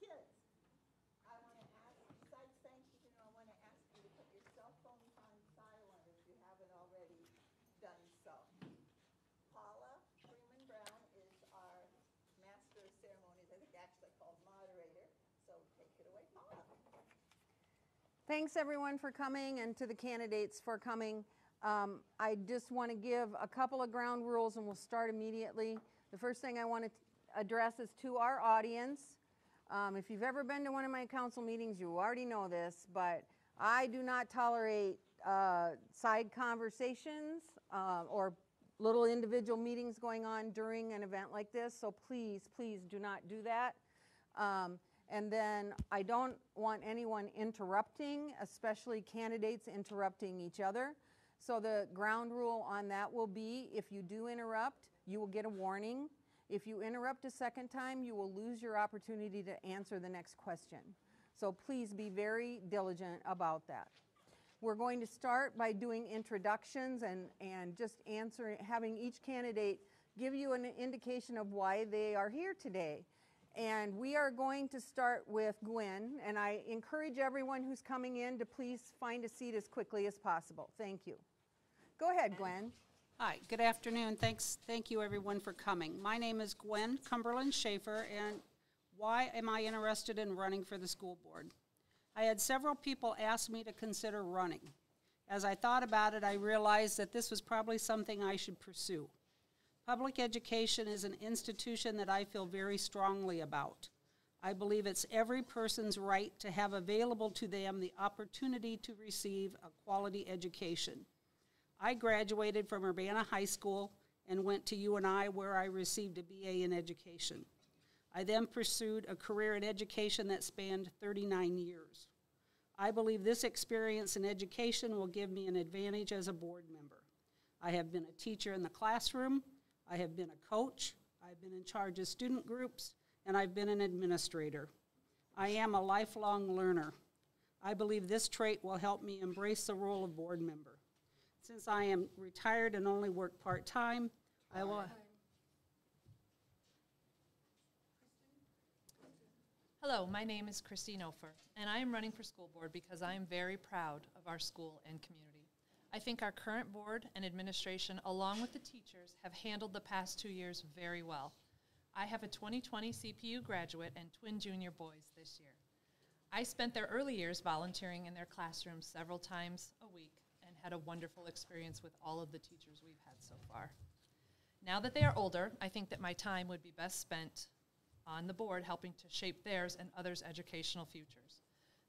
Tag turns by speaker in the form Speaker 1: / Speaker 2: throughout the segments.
Speaker 1: Kids, I want to ask, besides thank you, I want to ask you to put your cell phones on silent if you haven't already done so. Paula Freeman Brown is our master of ceremonies, I think actually called moderator, so take it away, Paula.
Speaker 2: Thanks everyone for coming and to the candidates for coming. I just want to give a couple of ground rules and we'll start immediately. The first thing I want to address is to our audience. If you've ever been to one of my council meetings, you already know this, but I do not tolerate side conversations or little individual meetings going on during an event like this, so please, please do not do that. And then I don't want anyone interrupting, especially candidates interrupting each other. So the ground rule on that will be if you do interrupt, you will get a warning. If you interrupt a second time, you will lose your opportunity to answer the next question. So please be very diligent about that. We're going to start by doing introductions and just having each candidate give you an indication of why they are here today. And we are going to start with Gwen, and I encourage everyone who's coming in to please find a seat as quickly as possible. Thank you. Go ahead, Gwen.
Speaker 3: Hi, good afternoon. Thank you everyone for coming. My name is Gwen Cumberland Schaefer, and why am I interested in running for the school board? I had several people ask me to consider running. As I thought about it, I realized that this was probably something I should pursue. Public education is an institution that I feel very strongly about. I believe it's every person's right to have available to them the opportunity to receive a quality education. I graduated from Urbana High School and went to UNI where I received a BA in education. I then pursued a career in education that spanned 39 years. I believe this experience in education will give me an advantage as a board member. I have been a teacher in the classroom, I have been a coach, I've been in charge of student groups, and I've been an administrator. I am a lifelong learner. I believe this trait will help me embrace the role of board member. Since I am retired and only work part-time, I will...
Speaker 4: Hello, my name is Christine Ofer, and I am running for school board because I am very proud of our school and community. I think our current board and administration, along with the teachers, have handled the past 2 years very well. I have a 2020 CPU graduate and twin junior boys this year. I spent their early years volunteering in their classrooms several times a week and had a wonderful experience with all of the teachers we've had so far. Now that they are older, I think that my time would be best spent on the board helping to shape theirs and others' educational futures.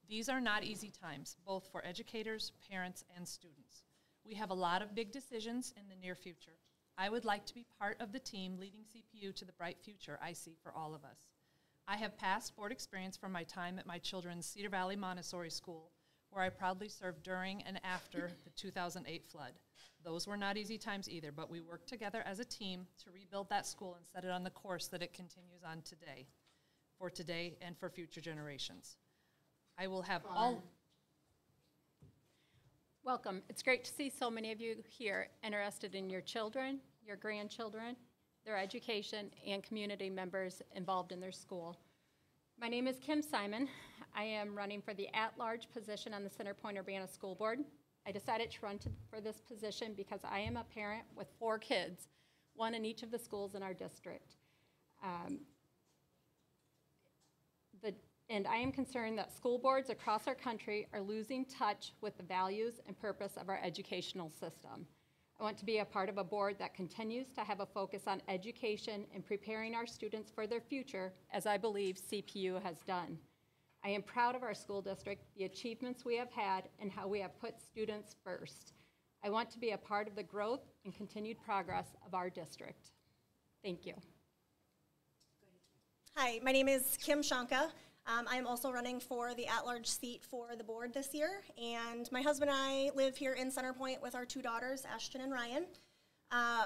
Speaker 4: These are not easy times, both for educators, parents, and students. We have a lot of big decisions in the near future. I would like to be part of the team leading CPU to the bright future I see for all of us. I have past board experience from my time at my children's Cedar Valley Montessori School, where I proudly served during and after the 2008 flood. Those were not easy times either, but we worked together as a team to rebuild that school and set it on the course that it continues on today and for future generations. I will have all...
Speaker 5: Welcome. It's great to see so many of you here interested in your children, your grandchildren, their education, and community members involved in their school. My name is Kim Simon. I am running for the at-large position on the Center Point-Urbana School Board. I decided to run for this position because I am a parent with 4 kids, one in each of the schools in our district. And I am concerned that school boards across our country are losing touch with the values and purpose of our educational system. I want to be a part of a board that continues to have a focus on education and preparing our students for their future, as I believe CPU has done. I am proud of our school district, the achievements we have had, and how we have put students first. I want to be a part of the growth and continued progress of our district. Thank you.
Speaker 6: Hi, my name is Kim Shanka. I am also running for the at-large seat for the board this year, and my husband and I live here in Center Point with our 2 daughters, Ashton and Ryan.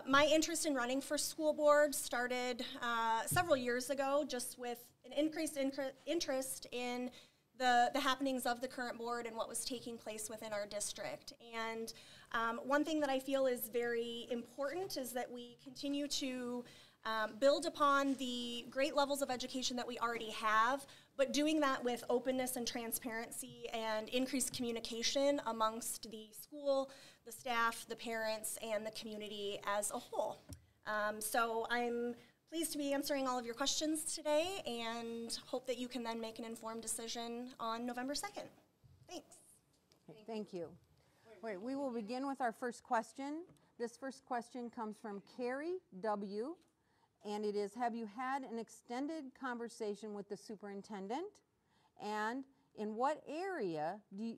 Speaker 6: My interest in running for school board started several years ago, just with an increased interest in the happenings of the current board and what was taking place within our district. And one thing that I feel is very important is that we continue to build upon the great levels of education that we already have, but doing that with openness and transparency and increased communication amongst the school, the staff, the parents, and the community as a whole. So I'm pleased to be answering all of your questions today and hope that you can then make an informed decision on November 2nd. Thanks.
Speaker 2: Okay, thank you. Wait, we will begin with our first question. This first question comes from Carrie W., and it is, have you had an extended conversation with the superintendent? And in what area do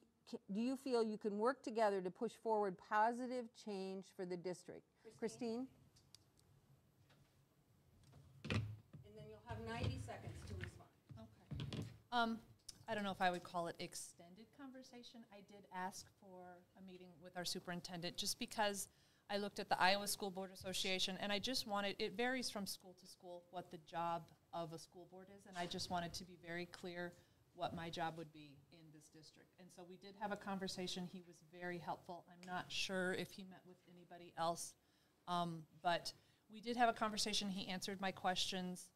Speaker 2: you feel you can work together to push forward positive change for the district? Christine? And then you'll have 90 seconds to respond.
Speaker 4: Okay. I don't know if I would call it extended conversation. I did ask for a meeting with our superintendent just because I looked at the Iowa School Board Association, and I just wanted, it varies from school to school what the job of a school board is, and I just wanted to be very clear what my job would be in this district. And so we did have a conversation. He was very helpful. I'm not sure if he met with anybody else, but we did have a conversation. He answered my questions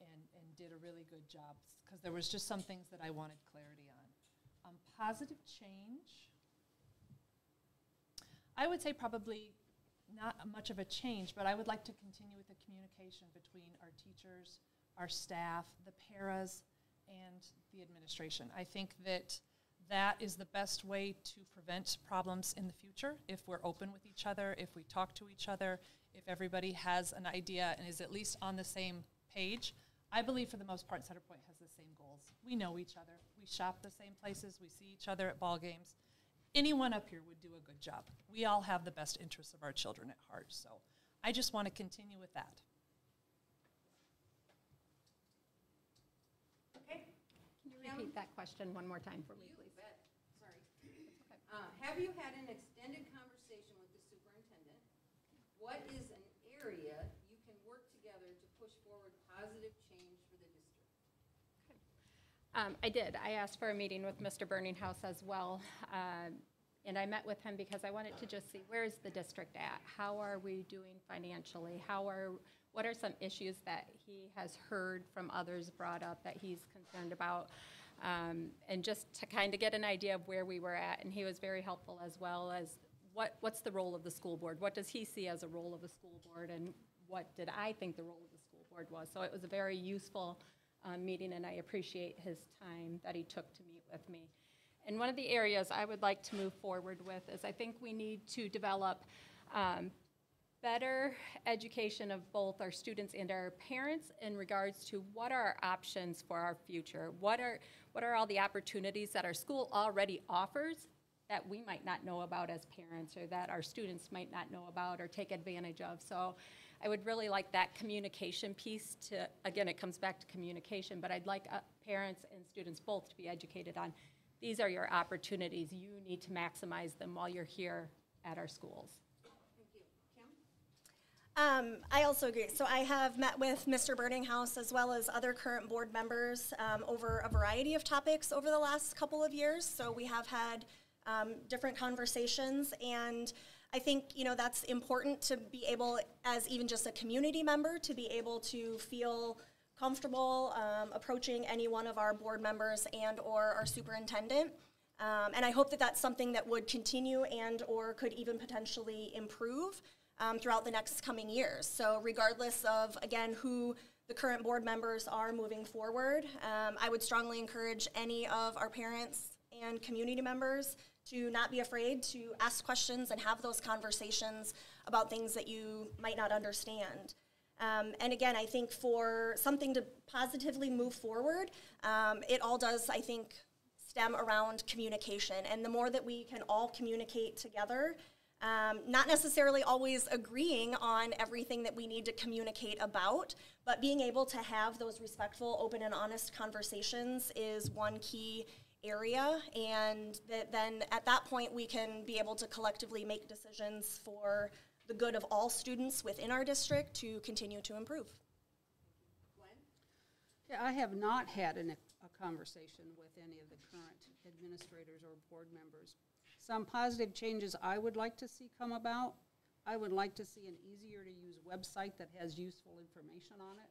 Speaker 4: and did a really good job because there was just some things that I wanted clarity on. Positive change, I would say probably not much of a change, but I would like to continue with the communication between our teachers, our staff, the paras, and the administration. I think that that is the best way to prevent problems in the future if we're open with each other, if we talk to each other, if everybody has an idea and is at least on the same page. I believe for the most part Centerpoint has the same goals. We know each other. We shop the same places. We see each other at ball games. Anyone up here would do a good job. We all have the best interests of our children at heart, so I just want to continue with that.
Speaker 2: Okay.
Speaker 5: Can you repeat that question one more time for me,
Speaker 2: You
Speaker 5: please?
Speaker 2: bet. Sorry. Have you had an extended conversation with the superintendent? What is an area you can work together to push forward positive change for the district?
Speaker 5: I did. I asked for a meeting with Mr. Burninghouse as well, and I met with him because I wanted to just see where is the district at? How are we doing financially? What are some issues that he has heard from others brought up that he's concerned about? And just to kind of get an idea of where we were at. And he was very helpful as well as what's the role of the school board? What does he see as a role of a school board? And what did I think the role of the school board was? So it was a very useful meeting, and I appreciate his time that he took to meet with me. And one of the areas I would like to move forward with is I think we need to develop better education of both our students and our parents in regards to what are our options for our future. What are all the opportunities that our school already offers that we might not know about as parents, or that our students might not know about or take advantage of. So I would really like that communication piece to, again, it comes back to communication, but I'd like parents and students both to be educated on these are your opportunities. You need to maximize them while you're here at our schools.
Speaker 2: Thank you. Kim?
Speaker 6: I also agree. So I have met with Mr. Burninghouse as well as other current board members over a variety of topics over the last couple of years. So we have had different conversations, and I think, that's important to be able, as even just a community member, to be able to feel comfortable approaching any one of our board members and or our superintendent. And I hope that that's something that would continue and or could even potentially improve throughout the next coming years. So regardless of, again, who the current board members are moving forward, I would strongly encourage any of our parents and community members to not be afraid to ask questions and have those conversations about things that you might not understand. And again, I think for something to positively move forward, it all does, I think, stem around communication. And the more that we can all communicate together, not necessarily always agreeing on everything that we need to communicate about, but being able to have those respectful, open, and honest conversations is one key area, and then at that point we can be able to collectively make decisions for the good of all students within our district to continue to improve.
Speaker 2: Gwen?
Speaker 3: Yeah, I have not had a conversation with any of the current administrators or board members. Some positive changes I would like to see come about. I would like to see an easier to use website that has useful information on it.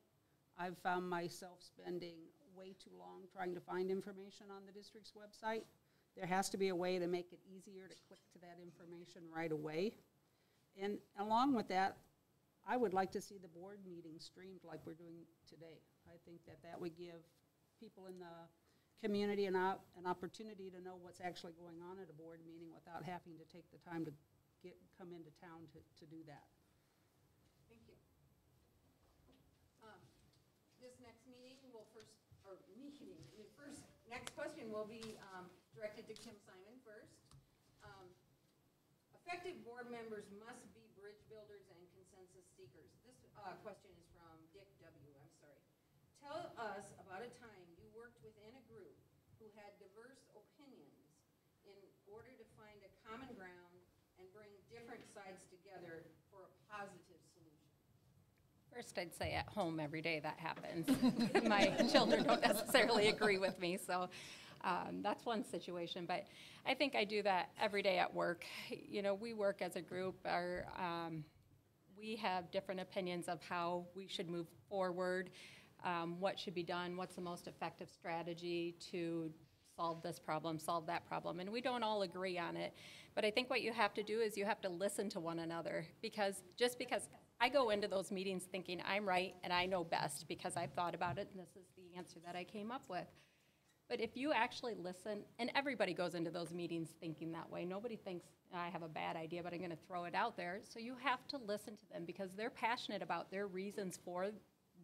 Speaker 3: I've found myself spending way too long trying to find information on the district's website. There has to be a way to make it easier to click to that information right away. And along with that, I would like to see the board meeting streamed like we're doing today. I think that that would give people in the community an opportunity to know what's actually going on at a board meeting without having to take the time to come into town to do that.
Speaker 2: Thank you. This next meeting will next question will be directed to Kim Simon first. Effective board members must be bridge builders and consensus seekers. This question is from Dick W. I'm sorry. Tell us about a time you worked within a group who had diverse opinions in order to find a common ground and bring different sides together for a positive solution.
Speaker 5: First, I'd say at home every day that happens. My children don't necessarily agree with me, so that's one situation. But I think I do that every day at work. You know, we work as a group. We have different opinions of how we should move forward, what should be done, what's the most effective strategy to solve this problem, solve that problem. And we don't all agree on it. But I think what you have to do is you have to listen to one another, because just because I go into those meetings thinking I'm right and I know best because I've thought about it and this is the answer that I came up with. But if you actually listen, and everybody goes into those meetings thinking that way. Nobody thinks, I have a bad idea, but I'm going to throw it out there. So you have to listen to them because they're passionate about their reasons for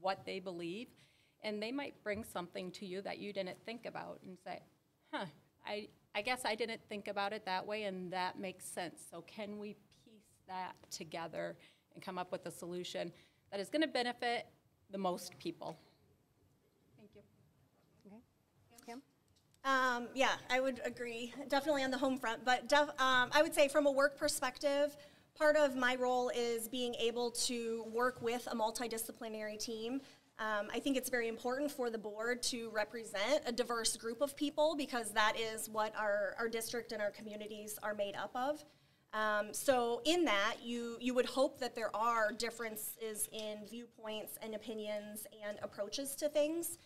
Speaker 5: what they believe. And they might bring something to you that you didn't think about and say, I guess I didn't think about it that way, and that makes sense. So can we piece that together and come up with a solution that is going to benefit the most people? Thank you.
Speaker 2: Okay. Kim?
Speaker 6: Yeah, I would agree, definitely on the home front. But I would say from a work perspective, part of my role is being able to work with a multidisciplinary team. I think it's very important for the board to represent a diverse group of people because that is what our district and our communities are made up of. So in that, you would hope that there are differences in viewpoints and opinions and approaches to things.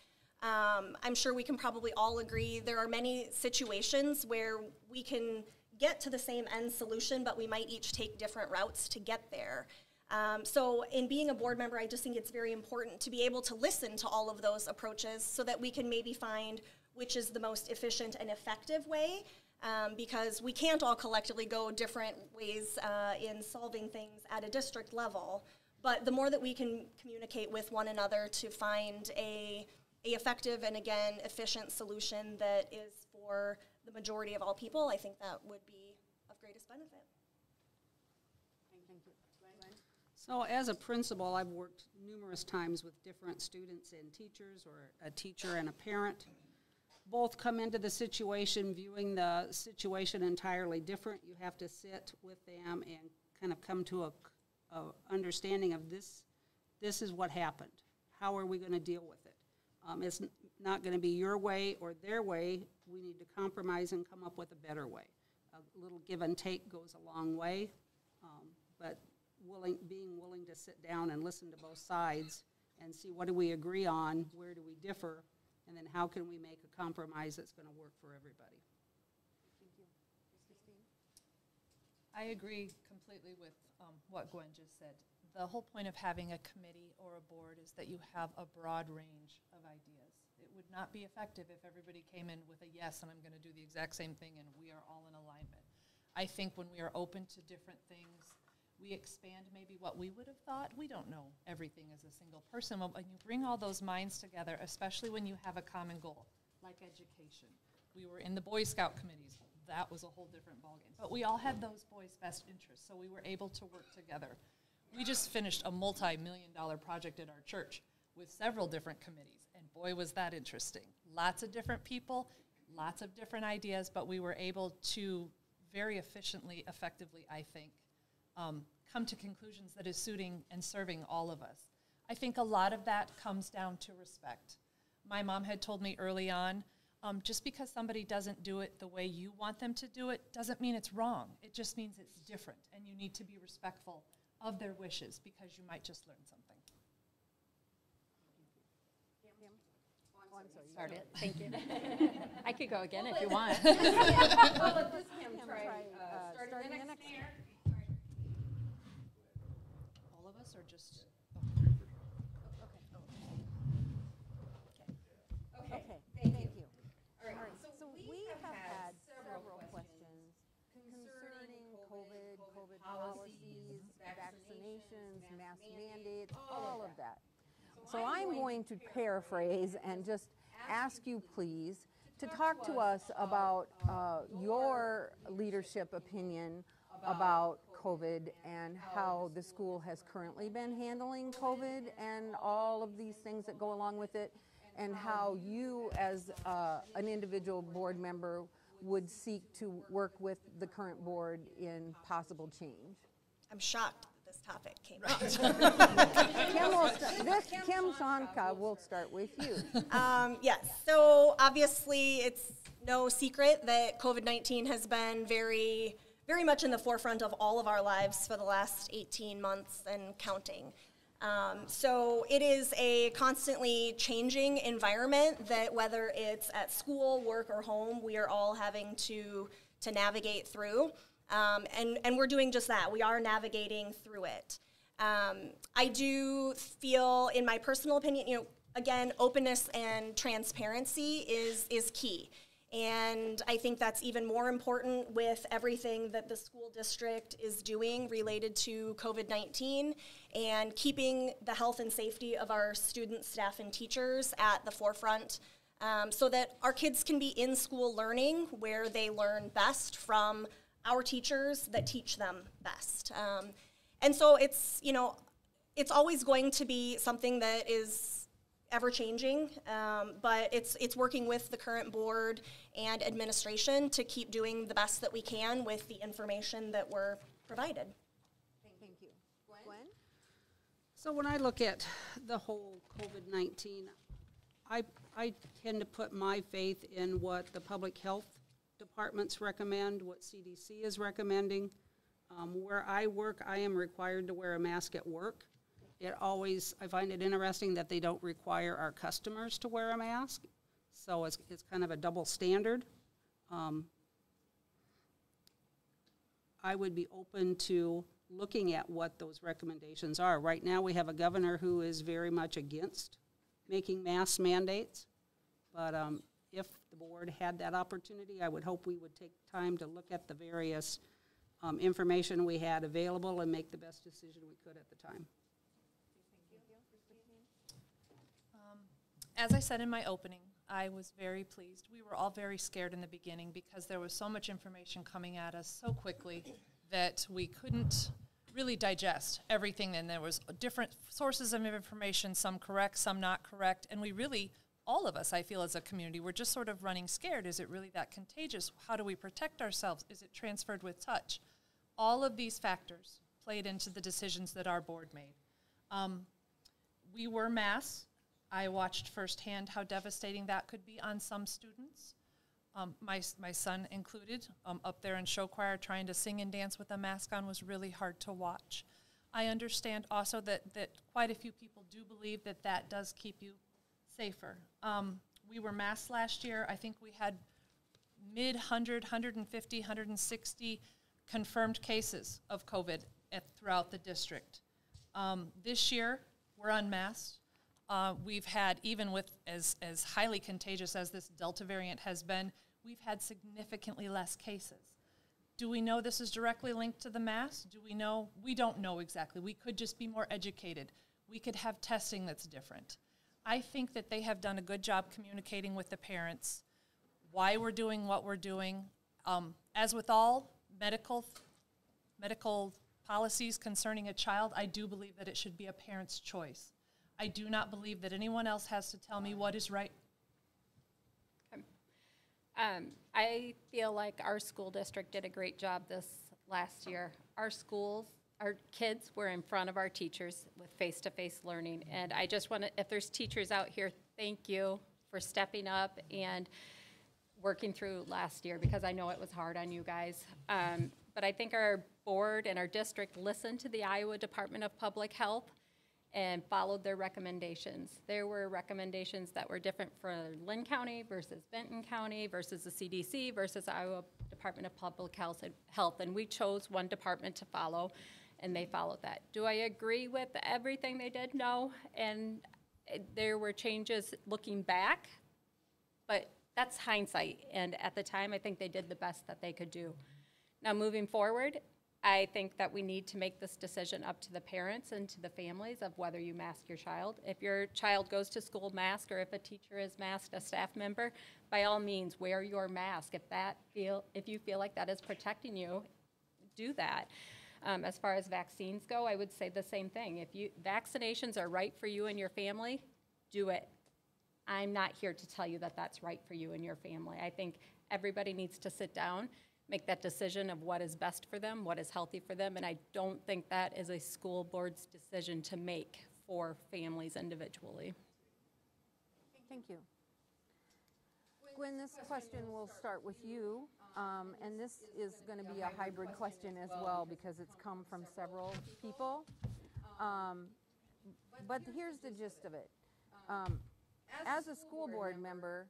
Speaker 6: I'm sure we can probably all agree there are many situations where we can get to the same end solution, but we might each take different routes to get there. So in being a board member, I just think it's very important to be able to listen to all of those approaches so that we can maybe find which is the most efficient and effective way, because we can't all collectively go different ways in solving things at a district level. But the more that we can communicate with one another to find a effective and, again, efficient solution that is for the majority of all people, I think that would be of greatest benefit.
Speaker 2: Thank you.
Speaker 3: So as a principal, I've worked numerous times with different students and teachers, or a teacher and a parent. Both come into the situation viewing the situation entirely different. You have to sit with them and kind of come to a understanding of this is what happened. How are we going to deal with it? It's not going to be your way or their way. We need to compromise and come up with a better way. A little give and take goes a long way, but being willing to sit down and listen to both sides and see what do we agree on, where do we differ, and then how can we make a compromise that's going to work for everybody.
Speaker 2: Thank you. Christine?
Speaker 4: I agree completely with what Gwen just said. The whole point of having a committee or a board is that you have a broad range of ideas. It would not be effective if everybody came in with a yes and I'm going to do the exact same thing and we are all in alignment. I think when we are open to different things, we expand maybe what we would have thought. We don't know everything as a single person. When you bring all those minds together, especially when you have a common goal, like education. We were in the Boy Scout committees. That was a whole different ballgame. But we all had those boys' best interests, so we were able to work together. We just finished a multi-million-dollar project at our church with several different committees, and boy, was that interesting. Lots of different people, lots of different ideas, but we were able to very efficiently, effectively, I think, come to conclusions that is suiting and serving all of us. I think a lot of that comes down to respect. My mom had told me early on, just because somebody doesn't do it the way you want them to do it doesn't mean it's wrong. It just means it's different, and you need to be respectful of their wishes because you might just learn something.
Speaker 5: Start it, thank you. I could go again if you want.
Speaker 2: Well, let this Kim try starting the next.
Speaker 4: All of us or just?
Speaker 2: Okay, thank you. All right, so we have had several questions concerning COVID policies, vaccinations, mask mandates, all of that. So I'm going to paraphrase and just ask you, please, to talk to us about your leadership opinion about COVID and how the school has currently been handling COVID and all of these things that go along with it, and how you as an individual board member would seek to work with the current board in possible change.
Speaker 6: I'm shocked that this topic came up.
Speaker 2: Kim Shonka, we'll start with you.
Speaker 6: Yes, so obviously it's no secret that COVID-19 has been very, very much in the forefront of all of our lives for the last 18 months and counting. So it is a constantly changing environment that whether it's at school, work, or home, we are all having to navigate through. And we're doing just that. We are navigating through it. I do feel, in my personal opinion, again, openness and transparency is key. And I think that's even more important with everything that the school district is doing related to COVID-19 and keeping the health and safety of our students, staff, and teachers at the forefront so that our kids can be in school learning where they learn best from our teachers that teach them best. And so it's always going to be something that is ever-changing, but it's working with the current board and administration to keep doing the best that we can with the information that we're provided.
Speaker 2: Thank you. Gwen?
Speaker 3: So when I look at the whole COVID-19, I tend to put my faith in what the public health departments recommend, what CDC is recommending. Where I work, I am required to wear a mask at work. I find it interesting that they don't require our customers to wear a mask, so it's kind of a double standard. I would be open to looking at what those recommendations are. Right now, we have a governor who is very much against making mask mandates, but if the board had that opportunity, I would hope we would take time to look at the various information we had available and make the best decision we could at the time.
Speaker 4: As I said in my opening, I was very pleased. We were all very scared in the beginning because there was so much information coming at us so quickly that we couldn't really digest everything. And there was different sources of information, some correct, some not correct. And we really, all of us, I feel as a community, we're just sort of running scared. Is it really that contagious? How do we protect ourselves? Is it transferred with touch? All of these factors played into the decisions that our board made. We were masked. I watched firsthand how devastating that could be on some students, my son included, up there in show choir trying to sing and dance with a mask on was really hard to watch. I understand also that quite a few people do believe that does keep you safer. We were masked last year. I think we had mid-100, 150, 160 confirmed cases of COVID throughout the district. This year, we're unmasked. We've had, even with as highly contagious as this Delta variant has been, we've had significantly less cases. Do we know this is directly linked to the mask? Do we know? We don't know exactly. We could just be more educated. We could have testing that's different. I think that they have done a good job communicating with the parents why we're doing what we're doing. As with all medical policies concerning a child, I do believe that it should be a parent's choice. I do not believe that anyone else has to tell me what is right.
Speaker 5: I feel like our school district did a great job this last year. Our kids were in front of our teachers with face-to-face learning. And I just want to, if there's teachers out here, thank you for stepping up and working through last year, because I know it was hard on you guys. But I think our board and our district listened to the Iowa Department of Public Health and followed their recommendations. There were recommendations that were different for Lynn County versus Benton County versus the CDC versus Iowa Department of Public Health, and we chose one department to follow, and they followed that. Do I agree with everything they did? No, and there were changes looking back, but that's hindsight, and at the time, I think they did the best that they could do. Now, moving forward, I think that we need to make this decision up to the parents and to the families of whether you mask your child. If your child goes to school masked, or if a teacher is masked, a staff member, by all means, wear your mask. If you feel like that is protecting you, do that. As far as vaccines go, I would say the same thing. If vaccinations are right for you and your family, do it. I'm not here to tell you that that's right for you and your family. I think everybody needs to sit down, make that decision of what is best for them, what is healthy for them, and I don't think that is a school board's decision to make for families individually.
Speaker 2: Thank you. Gwen, this question will start with you, and this is going to be a hybrid question as well because it's come from several people. But here's the gist of it. As a school board member,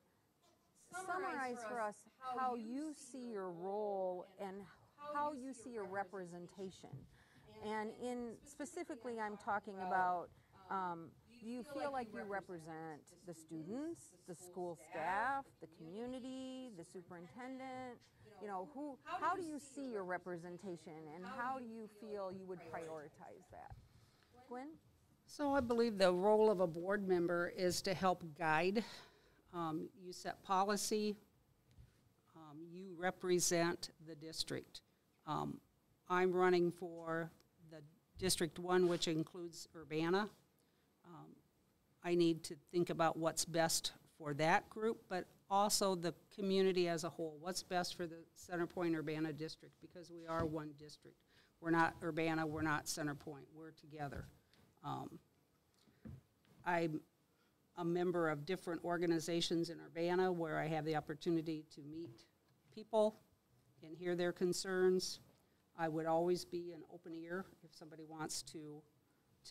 Speaker 2: summarize for us how you see your role and how you see your representation. And specifically, I'm talking about, do you feel like you represent the students, the school staff, the community, the superintendent? You know, how do you see your representation, and how do you feel you would prioritize that? Gwen?
Speaker 3: So I believe the role of a board member is to help guide. You set policy. You represent the district. I'm running for the District 1, which includes Urbana. I need to think about what's best for that group, but also the community as a whole. What's best for the Center Point-Urbana district, because we are one district. We're not Urbana, we're not Center Point, we're together. I'm a member of different organizations in Urbana where I have the opportunity to meet people and hear their concerns. I would always be an open ear if somebody wants to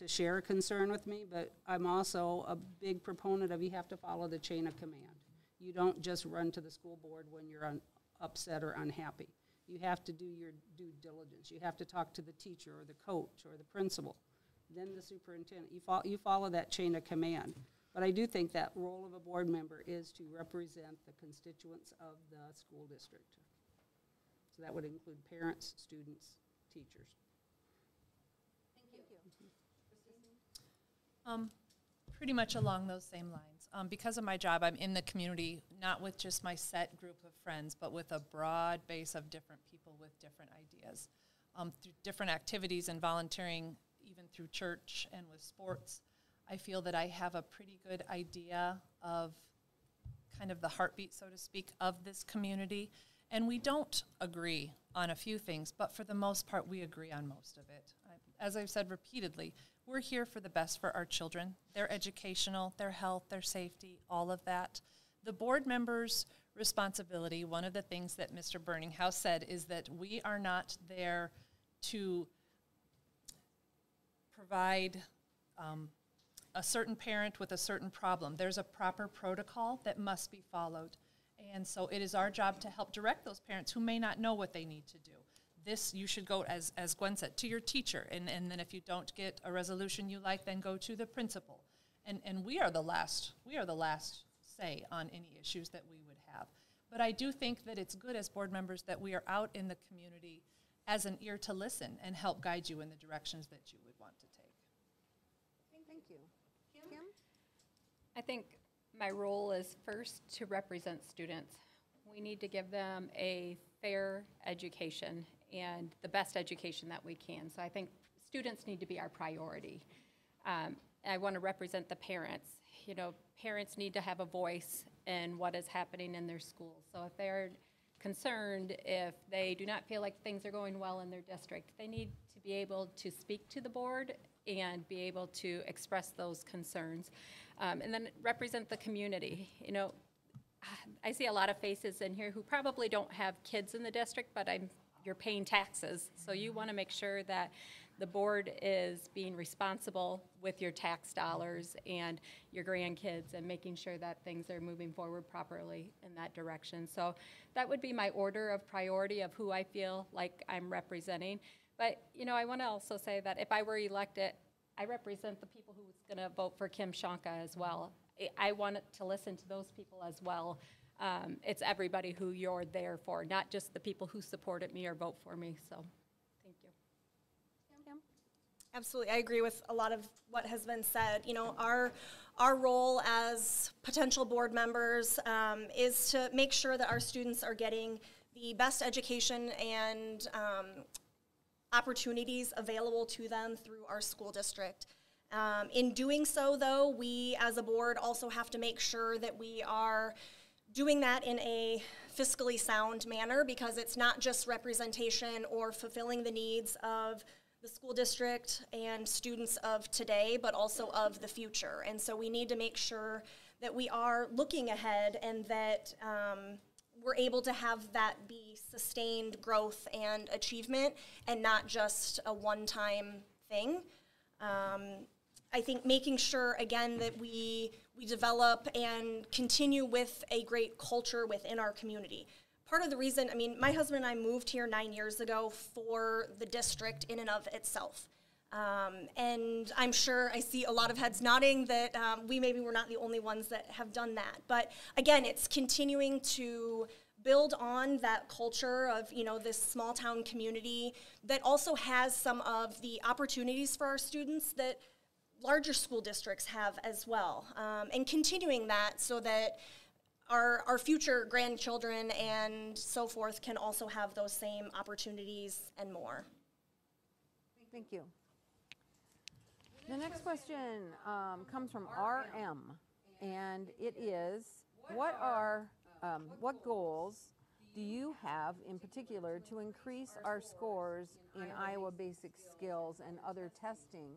Speaker 3: share a concern with me, but I'm also a big proponent of you have to follow the chain of command. You don't just run to the school board when you're upset or unhappy. You have to do your due diligence. You have to talk to the teacher or the coach or the principal, then the superintendent. You follow that chain of command. But I do think that role of a board member is to represent the constituents of the school district. So that would include parents, students, teachers.
Speaker 2: Thank you.
Speaker 4: Pretty much along those same lines. Because of my job, I'm in the community, not with just my set group of friends, but with a broad base of different people with different ideas. Through different activities and volunteering, even through church and with sports, I feel that I have a pretty good idea of kind of the heartbeat, so to speak, of this community. And we don't agree on a few things, but for the most part, we agree on most of it. As I've said repeatedly, we're here for the best for our children, their educational, their health, their safety, all of that. The board members' responsibility, one of the things that Mr. Burninghouse said is that we are not there to provide a certain parent with a certain problem. There's a proper protocol that must be followed. And so it is our job to help direct those parents who may not know what they need to do. This, you should go, as Gwen said, to your teacher. And then if you don't get a resolution you like, then go to the principal. And we are the last say on any issues that we would have. But I do think that it's good as board members that we are out in the community as an ear to listen and help guide you in the directions that you would want to take.
Speaker 2: Thank you. Kim?
Speaker 5: I think my role is first to represent students. We need to give them a fair education and the best education that we can. So I think students need to be our priority. I want to represent the parents. You know, parents need to have a voice in what is happening in their schools. So if they're concerned, if they do not feel like things are going well in their district, they need to be able to speak to the board and be able to express those concerns. And then represent the community. You know, I see a lot of faces in here who probably don't have kids in the district, but you're paying taxes. So you want to make sure that The board is being responsible with your tax dollars and your grandkids and making sure that things are moving forward properly in that direction. So that would be my order of priority of who I feel like I'm representing. But, you know, I want to also say that if I were elected, I represent the people who's going to vote for Kim Shonka as well. I want to listen to those people as well. It's everybody who you're there for, not just the people who supported me or vote for me. So, thank you. Kim?
Speaker 6: Absolutely, I agree with a lot of what has been said. You know, our role as potential board members is to make sure that our students are getting the best education and opportunities available to them through our school district. In doing so, though, we as a board also have to make sure that we are doing that in a fiscally sound manner, because it's not just representation or fulfilling the needs of the school district and students of today, but also of the future. And so we need to make sure that we are looking ahead and that we're able to have that be sustained growth and achievement and not just a one-time thing. I think making sure, again, that we develop and continue with a great culture within our community. Part of the reason, I mean, my husband and I moved here 9 years ago for the district in and of itself. And I'm sure I see a lot of heads nodding that we maybe were not the only ones that have done that. But again, it's continuing to build on that culture of, you know, this small town community that also has some of the opportunities for our students that larger school districts have as well, and continuing that so that our future grandchildren and so forth can also have those same opportunities and more.
Speaker 2: Thank you. The next question comes from RM, and it is, what goals do you have in particular to increase our scores in Iowa basic skills and other testing?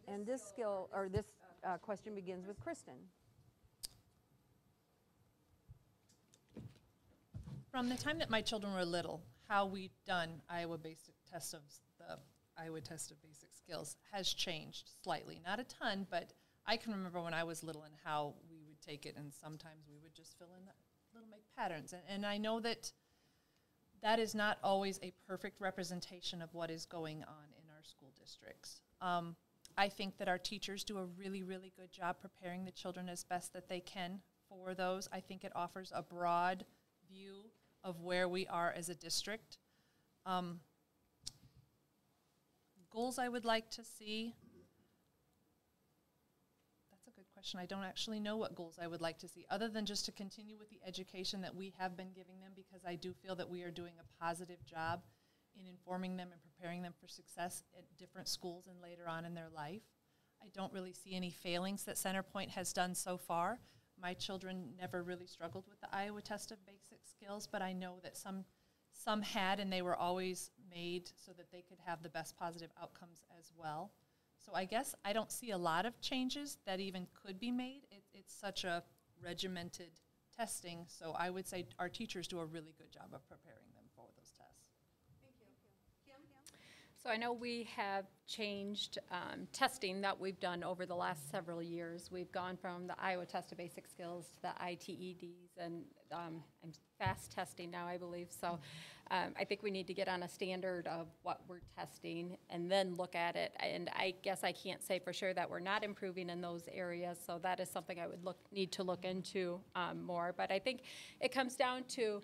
Speaker 2: And this question begins with Kristen.
Speaker 4: From the time that my children were little, how we've done Iowa basic test of the Iowa test of basic skills has changed slightly. Not a ton, but I can remember when I was little and how we would take it, and sometimes we would just fill in little make patterns. And I know that that is not always a perfect representation of what is going on in our school districts. I think that our teachers do a really, really good job preparing the children as best that they can for those. I think it offers a broad view of where we are as a district. Goals I would like to see. That's a good question. I don't actually know what goals I would like to see, other than just to continue with the education that we have been giving them, because I do feel that we are doing a positive job in informing them and preparing them for success at different schools and later on in their life. I don't really see any failings that Centerpoint has done so far. My children never really struggled with the Iowa test of basic skills, but I know that some had, and they were always made so that they could have the best positive outcomes as well. So I guess I don't see a lot of changes that even could be made. It's such a regimented testing, so I would say our teachers do a really good job of preparing them for those tests.
Speaker 5: So I know we have changed testing that we've done over the last several years. We've gone from the Iowa Test of Basic Skills to the ITEDs, and I'm fast testing now, I believe. So I think we need to get on a standard of what we're testing and then look at it. And I guess I can't say for sure that we're not improving in those areas, so that is something I would need to look into more. But I think it comes down to,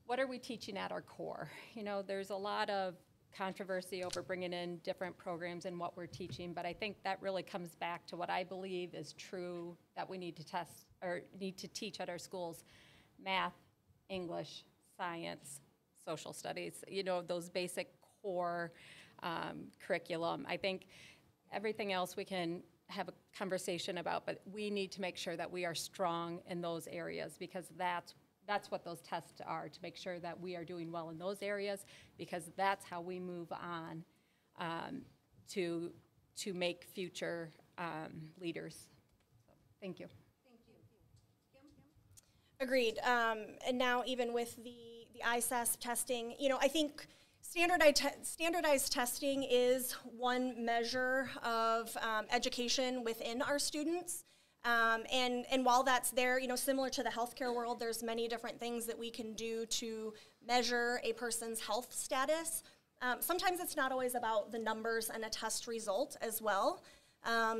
Speaker 5: what are we teaching at our core? You know, there's a lot of controversy over bringing in different programs and what we're teaching, but I think that really comes back to what I believe is true, that we need to test or need to teach at our schools: math, English, science, social studies, you know, those basic core curriculum. I think everything else we can have a conversation about, but we need to make sure that we are strong in those areas, because that's what those tests are, to make sure that we are doing well in those areas, because that's how we move on to make future leaders. So, thank you.
Speaker 2: Thank you. Kim?
Speaker 6: Agreed. And now even with the ISASP testing, you know, I think Standardized testing is one measure of education within our students. And while that's there, similar to the healthcare world, there's many different things that we can do to measure a person's health status. Sometimes it's not always about the numbers and a test result as well.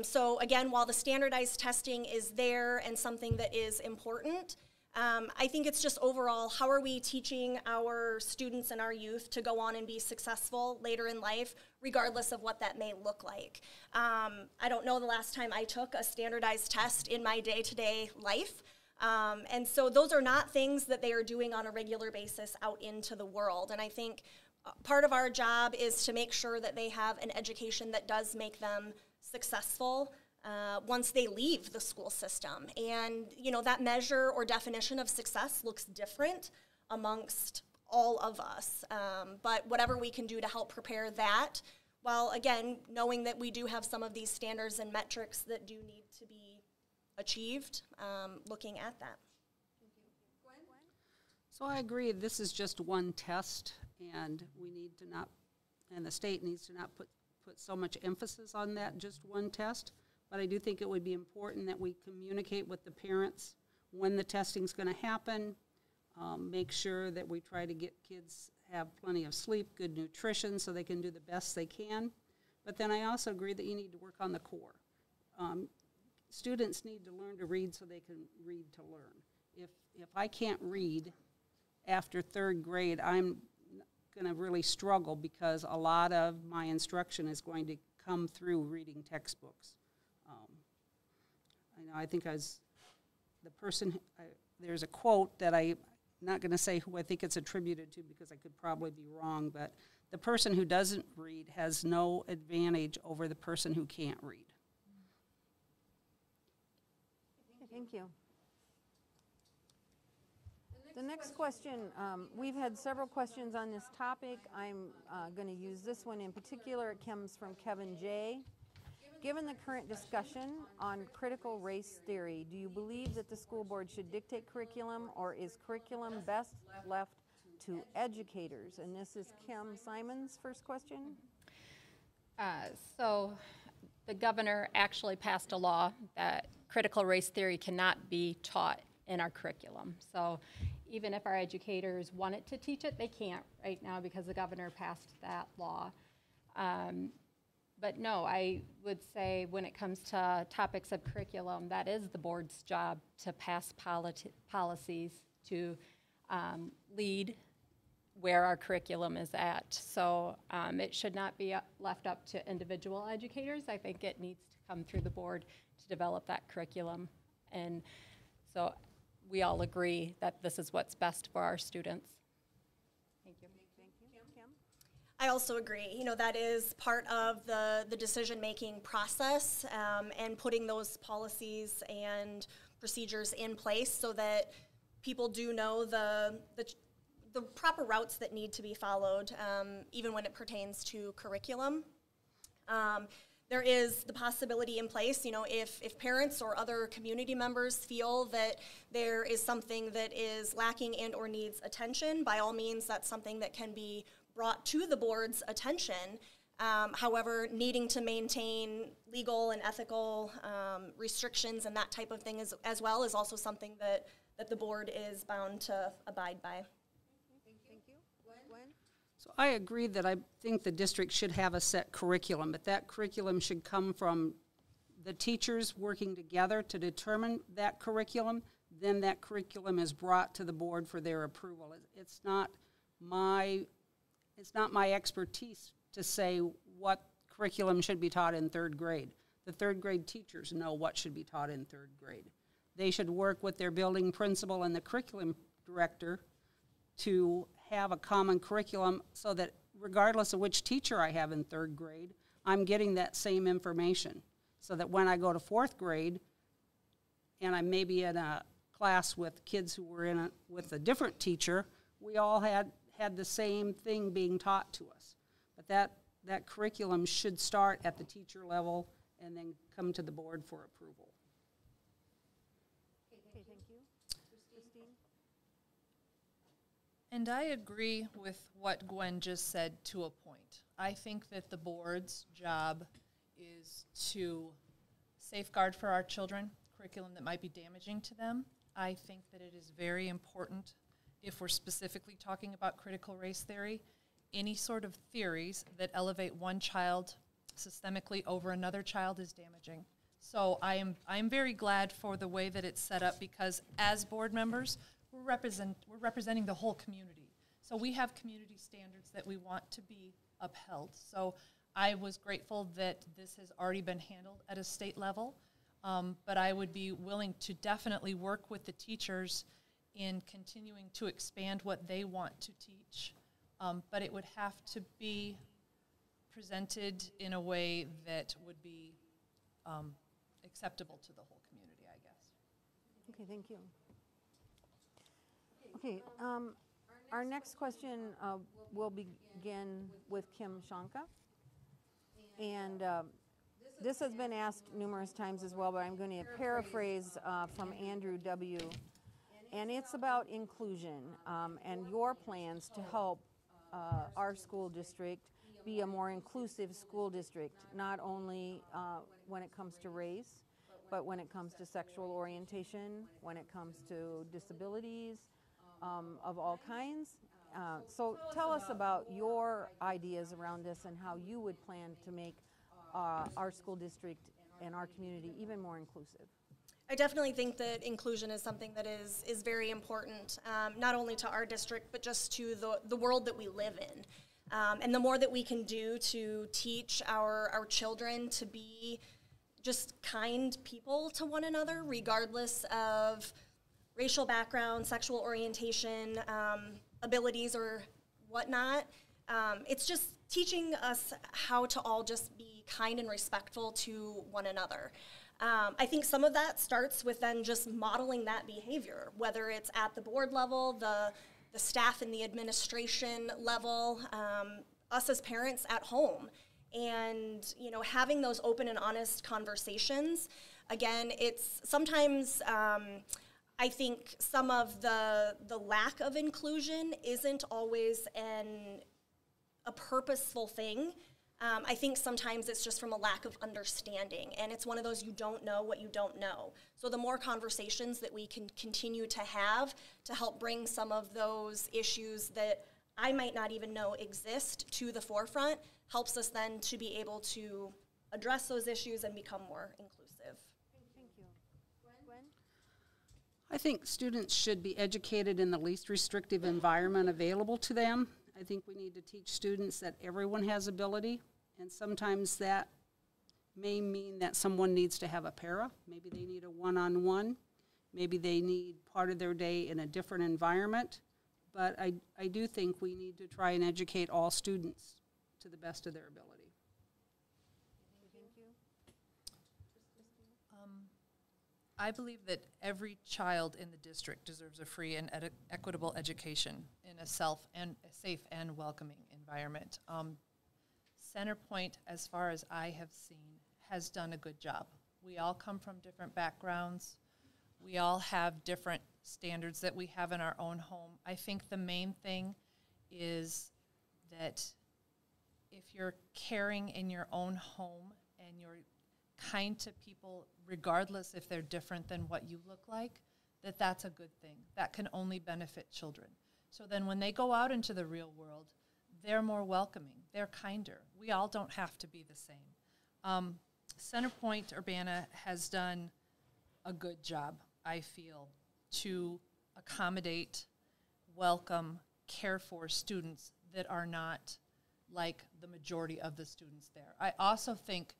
Speaker 6: So again, while the standardized testing is there and something that is important, I think it's just overall, how are we teaching our students and our youth to go on and be successful later in life, regardless of what that may look like. I don't know the last time I took a standardized test in my day-to-day life. And so those are not things that they are doing on a regular basis out into the world. And I think part of our job is to make sure that they have an education that does make them successful once they leave the school system. And, that measure or definition of success looks different amongst all of us. But whatever we can do to help prepare that, while, again, knowing that we do have some of these standards and metrics that do need to be achieved, looking at that.
Speaker 3: So I agree, this is just one test, and we need to not, and the state needs to not put so much emphasis on that just one test. But I do think it would be important that we communicate with the parents when the testing's going to happen, make sure that we try to get kids have plenty of sleep, good nutrition, so they can do the best they can. But then I also agree that you need to work on the core. Students need to learn to read so they can read to learn. If I can't read after third grade, I'm going to really struggle because a lot of my instruction is going to come through reading textbooks. I think there's a quote that I'm not going to say who I think it's attributed to because I could probably be wrong, but the person who doesn't read has no advantage over the person who can't read.
Speaker 2: Thank you. The next question, we've had several questions on this topic. I'm going to use this one in particular. It comes from Kevin J. Given the current discussion on critical race theory, do you believe that the school board should dictate curriculum, or is curriculum best left to educators? And this is Kim Simon's first question.
Speaker 5: So the governor actually passed a law that critical race theory cannot be taught in our curriculum. So even if our educators wanted to teach it, they can't right now because the governor passed that law. But no, I would say when it comes to topics of curriculum, that is the board's job to pass policies to lead where our curriculum is at. So it should not be left up to individual educators. I think it needs to come through the board to develop that curriculum. And so we all agree that this is what's best for our students. Thank you.
Speaker 2: Thank you. Kim?
Speaker 6: I also agree. That is part of the decision-making process and putting those policies and procedures in place so that people do know the proper routes that need to be followed, even when it pertains to curriculum. There is the possibility in place, if parents or other community members feel that there is something that is lacking and or needs attention, by all means, that's something that can be brought to the board's attention. However, needing to maintain legal and ethical restrictions and that type of thing as well is also something that the board is bound to abide by.
Speaker 2: Thank you. Gwen?
Speaker 3: So I agree that I think the district should have a set curriculum, but that curriculum should come from the teachers working together to determine that curriculum. Then that curriculum is brought to the board for their approval. It's not my expertise to say what curriculum should be taught in third grade. The third grade teachers know what should be taught in third grade. They should work with their building principal and the curriculum director to have a common curriculum so that regardless of which teacher I have in third grade, I'm getting that same information. So that when I go to fourth grade and I may be in a class with kids who were with a different teacher, we all had the same thing being taught to us. But that curriculum should start at the teacher level and then come to the board for approval.
Speaker 2: Okay, thank you. Christine?
Speaker 4: And I agree with what Gwen just said to a point. I think that the board's job is to safeguard for our children curriculum that might be damaging to them. I think that it is very important, if we're specifically talking about critical race theory, any sort of theories that elevate one child systemically over another child is damaging. So I'm very glad for the way that it's set up, because as board members, we're representing the whole community. So we have community standards that we want to be upheld. So I was grateful that this has already been handled at a state level, but I would be willing to definitely work with the teachers in continuing to expand what they want to teach. But it would have to be presented in a way that would be acceptable to the whole community, I guess.
Speaker 2: Okay, thank you. Okay, our next question will begin with Kim Shanka. And this has been asked numerous times as well, but I'm going to paraphrase from Andrew W. And it's about inclusion and your plans to help our school district be a more inclusive school district, not only when it comes to race, but when it comes to sexual orientation, when it comes to disabilities of all kinds. So tell us about your ideas around this and how you would plan to make our school district and our community even more inclusive.
Speaker 6: I definitely think that inclusion is something that is very important, not only to our district, but just to the world that we live in. And the more that we can do to teach our children to be just kind people to one another, regardless of racial background, sexual orientation, abilities or whatnot. It's just teaching us how to all just be kind and respectful to one another. I think some of that starts with then just modeling that behavior, whether it's at the board level, the staff and the administration level, us as parents at home. And, having those open and honest conversations. Again, it's sometimes, I think some of the lack of inclusion isn't always a purposeful thing. I think sometimes it's just from a lack of understanding, and it's one of those you don't know what you don't know. So the more conversations that we can continue to have to help bring some of those issues that I might not even know exist to the forefront helps us then to be able to address those issues and become more inclusive.
Speaker 2: Thank you. Gwen?
Speaker 3: I think students should be educated in the least restrictive environment available to them. I think we need to teach students that everyone has ability, and sometimes that may mean that someone needs to have a para. Maybe they need a one-on-one. Maybe they need part of their day in a different environment. But I do think we need to try and educate all students to the best of their ability.
Speaker 2: Thank you.
Speaker 4: I believe that every child in the district deserves a free and equitable education in a safe and welcoming environment. Centerpoint, as far as I have seen, has done a good job. We all come from different backgrounds. We all have different standards that we have in our own home. I think the main thing is that if you're caring in your own home and you're kind to people, regardless if they're different than what you look like, that's a good thing. That can only benefit children. So then when they go out into the real world, they're more welcoming, they're kinder. We all don't have to be the same. Point-Urbana has done a good job, I feel, to accommodate, welcome, care for students that are not like the majority of the students there. I also think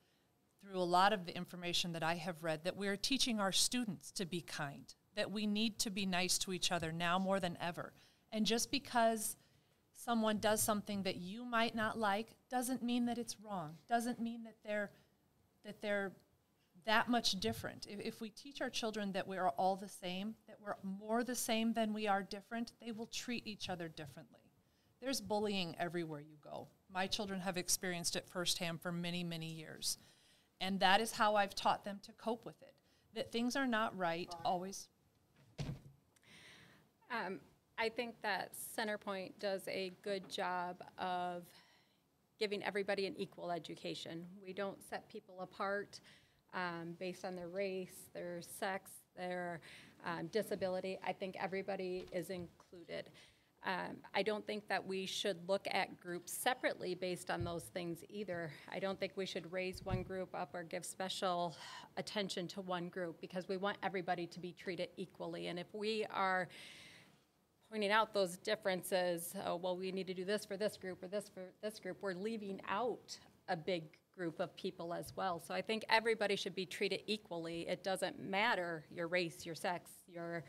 Speaker 4: through a lot of the information that I have read that we're teaching our students to be kind, that we need to be nice to each other now more than ever. And just because someone does something that you might not like doesn't mean that it's wrong, doesn't mean that they're that much different. If we teach our children that we are all the same, that we're more the same than we are different, they will treat each other differently. There's bullying everywhere you go. My children have experienced it firsthand for many, many years. And that is how I've taught them to cope with it, that things are not right always.
Speaker 5: I think that Centerpoint does a good job of giving everybody an equal education. We don't set people apart based on their race, their sex, their disability. I think everybody is included. I don't think that we should look at groups separately based on those things either. I don't think we should raise one group up or give special attention to one group, because we want everybody to be treated equally. And if we are pointing out those differences, oh, well, we need to do this for this group or this for this group, we're leaving out a big group of people as well. So I think everybody should be treated equally. It doesn't matter your race, your sex, your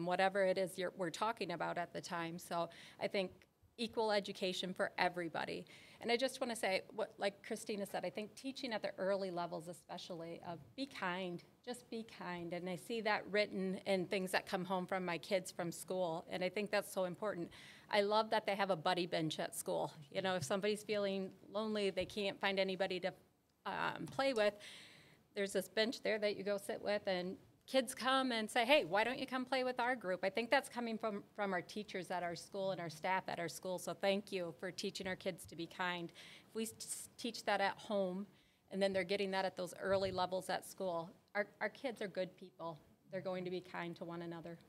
Speaker 5: whatever it is we're talking about at the time. So I think equal education for everybody. And I just want to say, like Christina said, I think teaching at the early levels especially, be kind, just be kind. And I see that written in things that come home from my kids from school, and I think that's so important. I love that they have a buddy bench at school. You know, if somebody's feeling lonely, they can't find anybody to play with, there's this bench there that you go sit with, and kids come and say, hey, why don't you come play with our group? I think that's coming from our teachers at our school and our staff at our school, so thank you for teaching our kids to be kind. If we teach that at home, and then they're getting that at those early levels at school, our kids are good people. They're going to be kind to one another.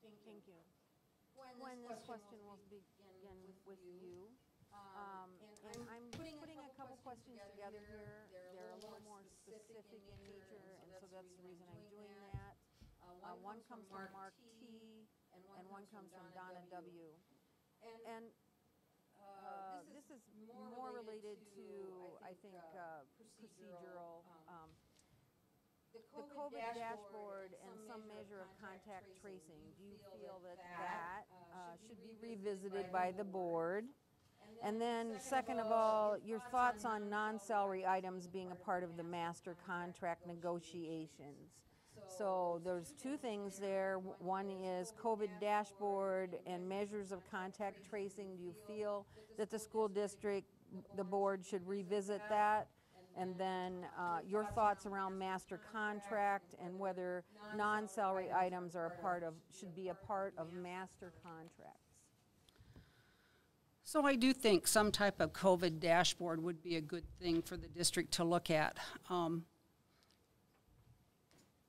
Speaker 2: Thank you. When this question will begin with you. And I'm putting a couple questions together here. They're a little more specific in nature, and so that's the reason I'm doing that. One comes from Mark T, and one comes from Donna W. And this is more related to, I think, procedural. The COVID dashboard and some measure of contact tracing. Do you feel that should be revisited by the board? And then, second of all, your thoughts on non-salary items being a part of the master contract negotiations. So there's two things there. One is COVID dashboard and measures of contact tracing. Do you feel that the school district, the board should revisit that? And then your thoughts around master contract and whether non-salary items are should be a part of master contracts.
Speaker 3: So I do think some type of COVID dashboard would be a good thing for the district to look at.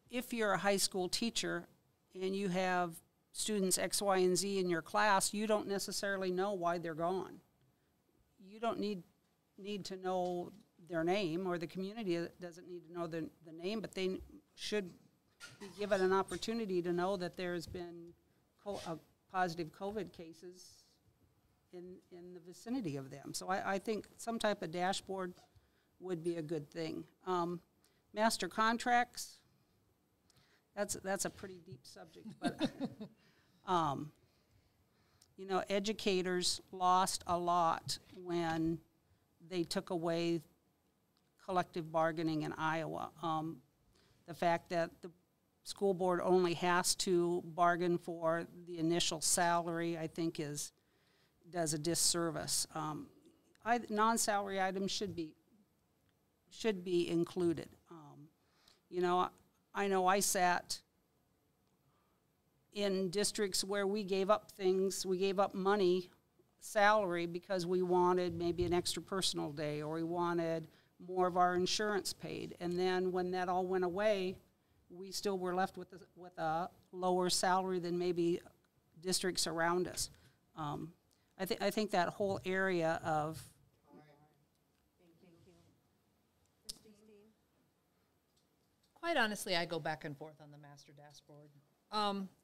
Speaker 3: If you're a high school teacher and you have students X, Y, and Z in your class, you don't necessarily know why they're gone. You don't need to know their name, or the community doesn't need to know the name, but they should be given an opportunity to know that there's been positive COVID cases in the vicinity of them. So I think some type of dashboard would be a good thing. Master contracts, that's a pretty deep subject, but you know, educators lost a lot when they took away collective bargaining in Iowa. The fact that the school board only has to bargain for the initial salary, I think does a disservice. Non-salary items should be included. You know I sat in districts where we gave up money, salary, because we wanted maybe an extra personal day, or we wanted more of our insurance paid. And then when that all went away, we still were left with a lower salary than maybe districts around us. I think that whole area of
Speaker 4: Quite honestly, I go back and forth on the master dashboard.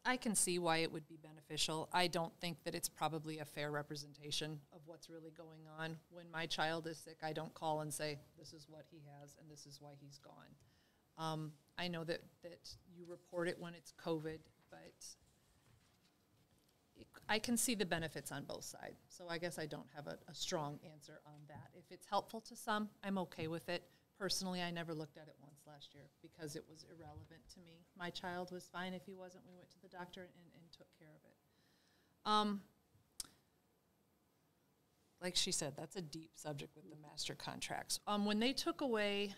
Speaker 4: I can see why it would be beneficial. I don't think that it's probably a fair representation of what's really going on. When my child is sick, I don't call and say, this is what he has and this is why he's gone. I know that you report it when it's COVID, but I can see the benefits on both sides. So I guess I don't have a strong answer on that. If it's helpful to some, I'm okay with it. Personally, I never looked at it once last year because it was irrelevant to me. My child was fine. If he wasn't, we went to the doctor and took care of it. Like she said, that's a deep subject with the master contracts. When they took away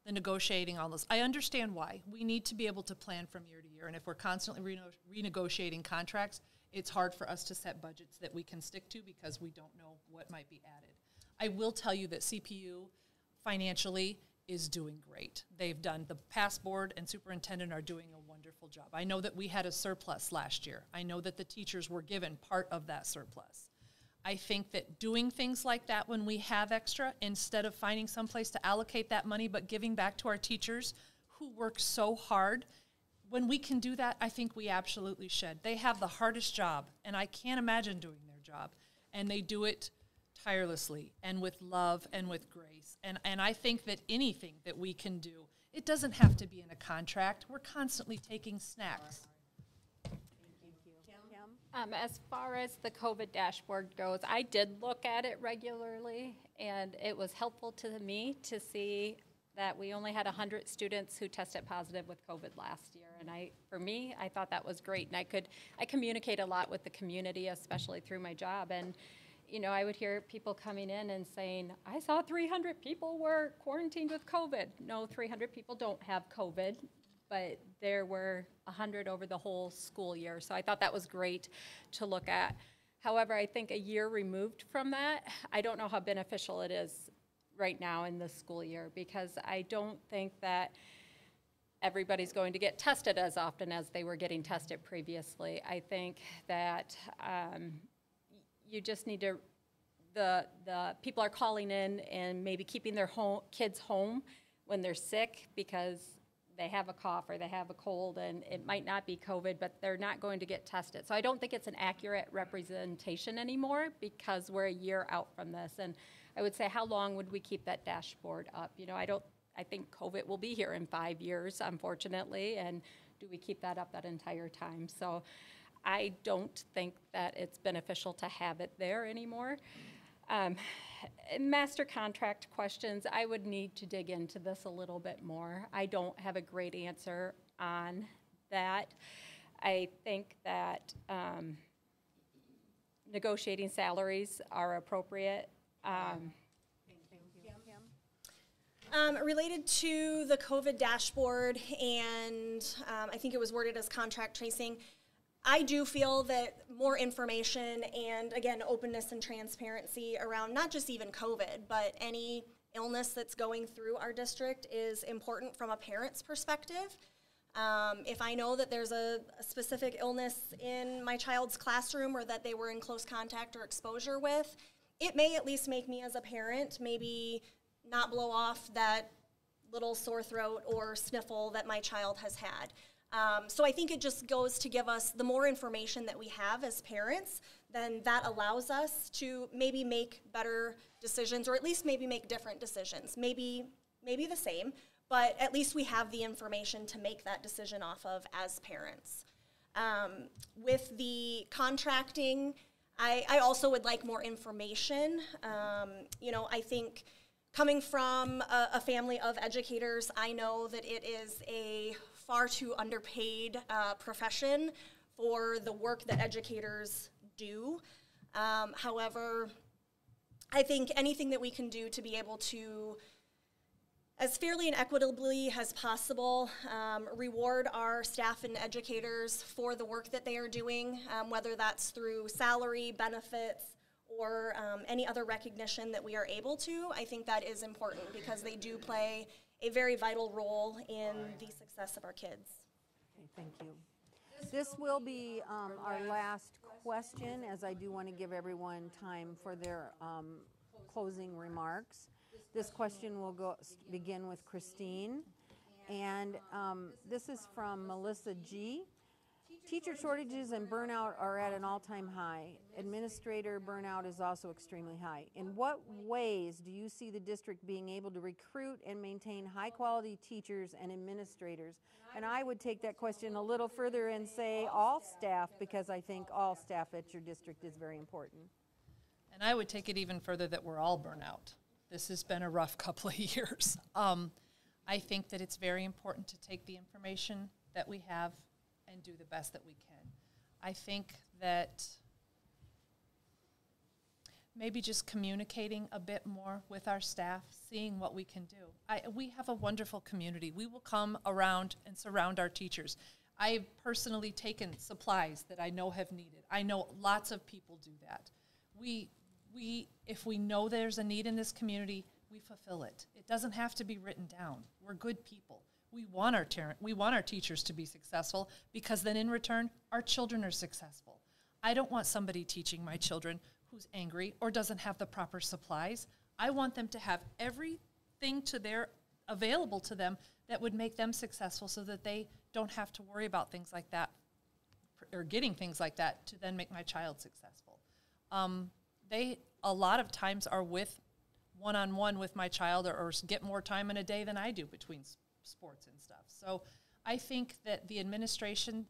Speaker 4: the negotiating, all those. I understand why. We need to be able to plan from year to year, and if we're constantly renegotiating contracts, it's hard for us to set budgets that we can stick to because we don't know what might be added. I will tell you that CPU financially is doing great. They've done, the past board and superintendent are doing a wonderful job. I know that we had a surplus last year. I know that the teachers were given part of that surplus. I think that doing things like that when we have extra, instead of finding someplace to allocate that money, but giving back to our teachers who work so hard, when we can do that, I think we absolutely should. They have the hardest job, and I can't imagine doing their job. And they do it tirelessly and with love and with grace. And I think that anything that we can do, it doesn't have to be in a contract. We're constantly taking snacks.
Speaker 5: As far as the COVID dashboard goes, I did look at it regularly, and it was helpful to me to see that we only had 100 students who tested positive with COVID last year. And for me, I thought that was great. And I communicate a lot with the community, especially through my job. And, you know, I would hear people coming in and saying, I saw 300 people were quarantined with COVID. No, 300 people don't have COVID, but there were 100 over the whole school year. So I thought that was great to look at. However, I think a year removed from that, I don't know how beneficial it is right now in this school year, because I don't think that everybody's going to get tested as often as they were getting tested previously. I think that you just need to, the people are calling in and maybe keeping their kids home when they're sick because they have a cough or they have a cold, and it might not be COVID, but they're not going to get tested. So I don't think it's an accurate representation anymore because we're a year out from this. And I would say, how long would we keep that dashboard up? You know, I think COVID will be here in 5 years, unfortunately, and do we keep that up that entire time? So I don't think that it's beneficial to have it there anymore. Master contract questions, I would need to dig into this a little bit more. I don't have a great answer on that. I think that negotiating salaries are appropriate.
Speaker 6: Related to the COVID dashboard, and I think it was worded as contract tracing, I do feel that more information and, again, openness and transparency around not just even COVID, but any illness that's going through our district is important from a parent's perspective. If I know that there's a specific illness in my child's classroom or that they were in close contact or exposure with, it may at least make me as a parent maybe not blow off that little sore throat or sniffle that my child has had. So I think it just goes to give us the more information that we have as parents, then that allows us to maybe make better decisions, or at least maybe make different decisions. Maybe the same, but at least we have the information to make that decision off of as parents. With the contracting, I also would like more information. You know, I think coming from a family of educators, I know that it is a far too underpaid profession for the work that educators do. However, I think anything that we can do to be able to, as fairly and equitably as possible, reward our staff and educators for the work that they are doing, whether that's through salary, benefits, or any other recognition that we are able to, I think that is important because they do play a very vital role in the success of our kids.
Speaker 2: Okay, thank you. This will be our last question, as I do want to give everyone time for their closing remarks. This question will begin with Christine, and this is from Melissa G. Teacher shortages and burnout are at an all-time high. Administrator burnout is also extremely high. In what ways do you see the district being able to recruit and maintain high-quality teachers and administrators? And I would take that question a little further and say all staff, because I think all staff at your district is very important.
Speaker 4: And I would take it even further that we're all burnout. This has been a rough couple of years. I think that it's very important to take the information that we have and do the best that we can. I think that maybe just communicating a bit more with our staff, seeing what we can do. We have a wonderful community. We will come around and surround our teachers. I've personally taken supplies that I know have needed. I know lots of people do that. If we know there's a need in this community, we fulfill it. It doesn't have to be written down. We're good people. We want our teachers to be successful, because then in return, our children are successful. I don't want somebody teaching my children who's angry or doesn't have the proper supplies. I want them to have everything available to them that would make them successful, so that they don't have to worry about things like that, or getting things like that to then make my child successful. They a lot of times are with one-on-one with my child, or get more time in a day than I do between sports and stuff. So I think that the administration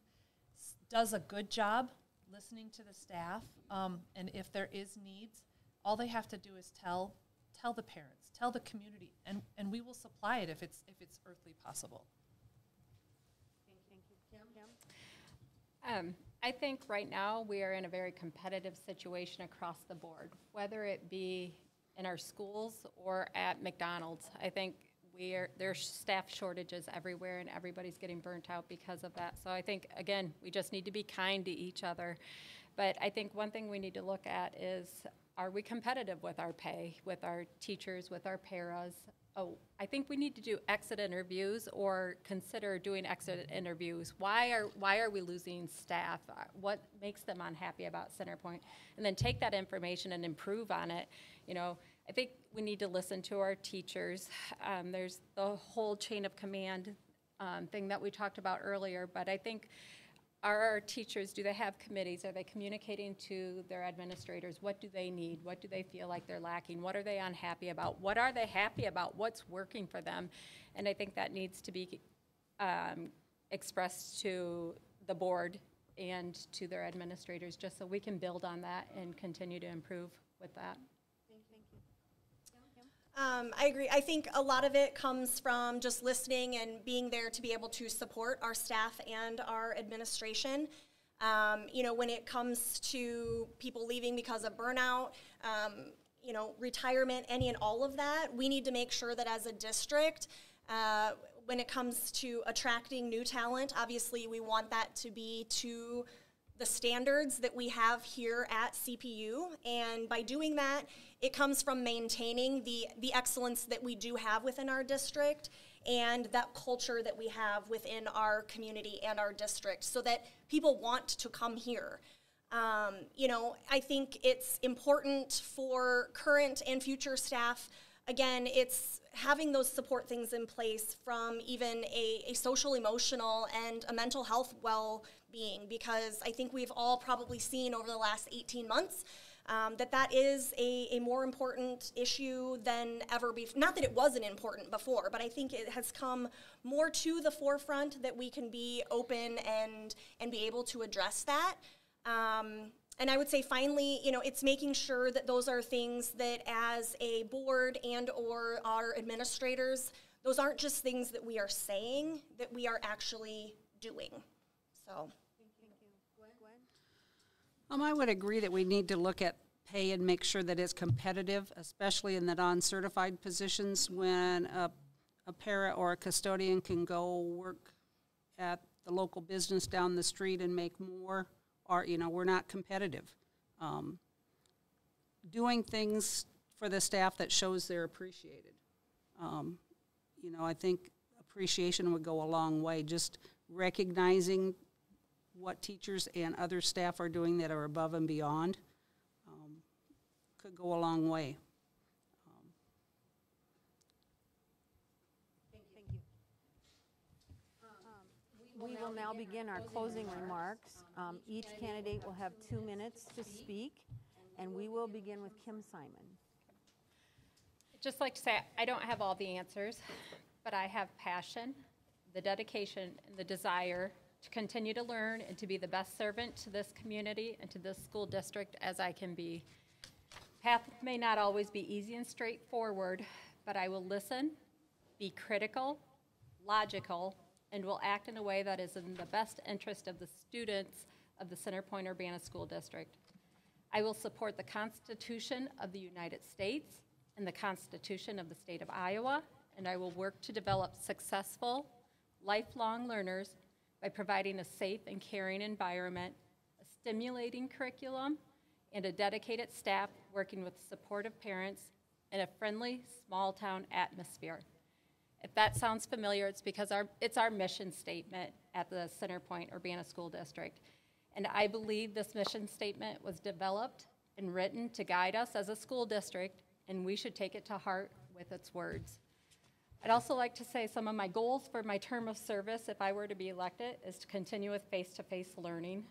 Speaker 4: does a good job listening to the staff, and if there is needs, all they have to do is tell the parents, tell the community, and we will supply it if it's earthly possible.
Speaker 5: I think right now we are in a very competitive situation across the board, whether it be in our schools or at McDonald's. I think there's staff shortages everywhere, and everybody's getting burnt out because of that. So I think, again, we just need to be kind to each other. But I think one thing we need to look at is, are we competitive with our pay, with our teachers, with our paras? Oh, I think we need to do exit interviews, or consider doing exit interviews. Why are we losing staff? What makes them unhappy about Centerpoint? And then take that information and improve on it. You know, I think we need to listen to our teachers. There's the whole chain of command thing that we talked about earlier, but I think, are our teachers, do they have committees? Are they communicating to their administrators? What do they need? What do they feel like they're lacking? What are they unhappy about? What are they happy about? What's working for them? And I think that needs to be expressed to the board and to their administrators, just so we can build on that and continue to improve with that.
Speaker 6: I agree. I think a lot of it comes from just listening and being there to be able to support our staff and our administration. You know, when it comes to people leaving because of burnout, you know, retirement, any and all of that, we need to make sure that as a district, when it comes to attracting new talent, obviously we want that to be to the standards that we have here at CPU, and by doing that, it comes from maintaining the excellence that we do have within our district, and that culture that we have within our community and our district, so that people want to come here. You know, I think it's important for current and future staff. Again, it's having those support things in place, from even a social, emotional, and a mental health well-being, because I think we've all probably seen over the last 18 months that is a more important issue than ever before. Not that it wasn't important before, but I think it has come more to the forefront that we can be open and be able to address that. And I would say, finally, you know, it's making sure that those are things that, as a board and or our administrators, those aren't just things that we are saying, that we are actually doing. So.
Speaker 3: I would agree that we need to look at pay and make sure that it's competitive, especially in the non-certified positions, when a para or a custodian can go work at the local business down the street and make more, or, you know, we're not competitive. Doing things for the staff that shows they're appreciated. You know, I think appreciation would go a long way. Just recognizing what teachers and other staff are doing that are above and beyond could go a long way.
Speaker 2: Thank you. We will now begin our closing remarks. Each candidate will have 2 minutes to speak, and we will begin with Kim Simon.
Speaker 5: I'd just like to say, I don't have all the answers, but I have passion, the dedication, and the desire to continue to learn and to be the best servant to this community and to this school district as I can be. Path may not always be easy and straightforward, but I will listen, be critical, logical, and will act in a way that is in the best interest of the students of the Point-Urbana School District. I will support the Constitution of the United States and the Constitution of the State of Iowa, and I will work to develop successful, lifelong learners by providing a safe and caring environment, a stimulating curriculum, and a dedicated staff working with supportive parents and a friendly, small-town atmosphere. If that sounds familiar, it's because it's our mission statement at the Center Point-Urbana School District. And I believe this mission statement was developed and written to guide us as a school district, and we should take it to heart with its words. I'd also like to say some of my goals for my term of service, if I were to be elected, is to continue with face-to-face learning,